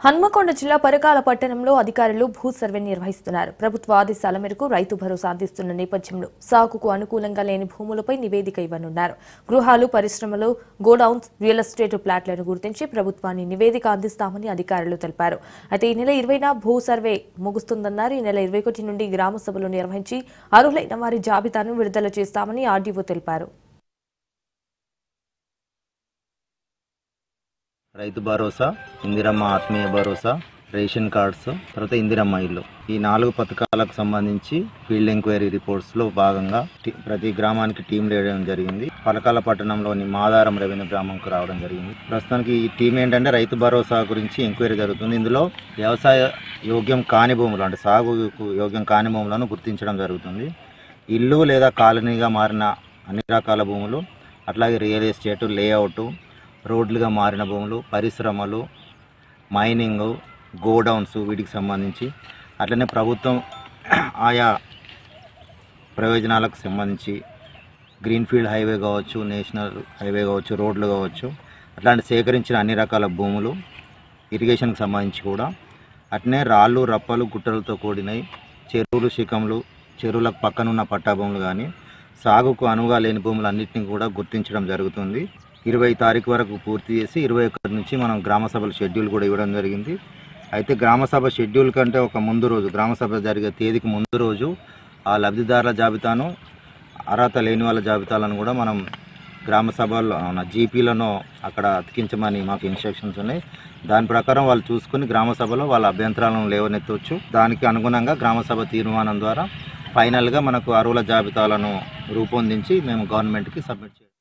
హన్మకొండ జిల్లా పరకాల పట్టణంలో అధికారులు భూ సర్వే నిర్వహిస్తున్నారు. ప్రభుత్వ ఆదేశాల మేరకు రైతు భరోసా అందిస్తున్న నేపథ్యంలో సాగుకు అనుకూలంగా లేని భూములపై నివేదిక ఇవ్వనున్నారు. గృహాలు, పరిశ్రమలు, గోడౌన్స్, రియల్ ఎస్టేట్ ప్లాట్లను గుర్తించి ప్రభుత్వాన్ని నివేదిక అందిస్తామని అధికారులు తెలిపారు. అయితే ఈ నెల 20న భూ సర్వే ముగుస్తుందన్నారు. ఈ నెల 21 నుండి గ్రామ సభలు నిర్వహించి అర్హులైన వారి జాబితాను విడుదల చేస్తామని ఆర్డీఓ తెలిపారు. రైతు భరోసా, ఇందిరమ్మ ఆత్మీయ భరోసా, రేషన్ కార్డ్స్, తర్వాత ఇందిరమ్మ ఇల్లు, ఈ 4 పథకాలకు సంబంధించి ఫీల్డ్ ఎంక్వైరీ రిపోర్ట్స్లో భాగంగా ప్రతి గ్రామానికి టీం వేయడం జరిగింది. పరకాల పట్టణంలోని మాదారం రెవెన్యూ గ్రామంకు రావడం జరిగింది. ప్రస్తుతానికి ఈ టీం ఏంటంటే రైతు భరోసా గురించి ఎంక్వైరీ జరుగుతుంది. ఇందులో వ్యవసాయ యోగ్యం కాని భూములు, అంటే సాగుకు యోగ్యం కాని భూములను గుర్తించడం జరుగుతుంది. ఇల్లు లేదా కాలనీగా మారిన అన్ని రకాల భూములు, అట్లాగే రియల్ ఎస్టేట్, లేఅవుట్, రోడ్లుగా మారిన భూములు, పరిశ్రమలు, మైనింగ్, గోడౌన్స్, వీటికి సంబంధించి, అట్లనే ప్రభుత్వం ఆయా ప్రయోజనాలకు సంబంధించి గ్రీన్ఫీల్డ్ హైవే కావచ్చు, నేషనల్ హైవే కావచ్చు, రోడ్లు కావచ్చు, అట్లాంటి సేకరించిన అన్ని రకాల భూములు, ఇరిగేషన్కి సంబంధించి కూడా, అట్లనే రాళ్ళు, రప్పలు, గుట్టలతో కూడినవి, చెరువులు, శిఖంలు, చెరువులకు పక్కనున్న పట్టా భూములు కానీ సాగుకు అనువుగా లేని భూములు అన్నింటినీ కూడా గుర్తించడం జరుగుతుంది. 20 తారీఖు వరకు పూర్తి చేసి 21 నుంచి మనం గ్రామ సభల షెడ్యూల్ కూడా ఇవ్వడం జరిగింది. అయితే గ్రామ సభ షెడ్యూల్ కంటే ఒక ముందు రోజు, గ్రామ సభ జరిగే తేదీకి ముందు రోజు ఆ లబ్ధిదారుల జాబితాను, అర్హత లేని వాళ్ళ జాబితాలను కూడా మనం గ్రామ సభల్లో జీపీలను అక్కడ అతికించమని మాకు ఇన్స్ట్రక్షన్స్ ఉన్నాయి. దాని ప్రకారం వాళ్ళు చూసుకుని గ్రామ సభలో వాళ్ళ అభ్యంతరాలను లేవనెత్తవచ్చు. దానికి అనుగుణంగా గ్రామ సభ తీర్మానం ద్వారా ఫైనల్గా మనకు అర్హుల జాబితాలను రూపొందించి మేము గవర్నమెంట్కి సబ్మిట్ చేయాలి.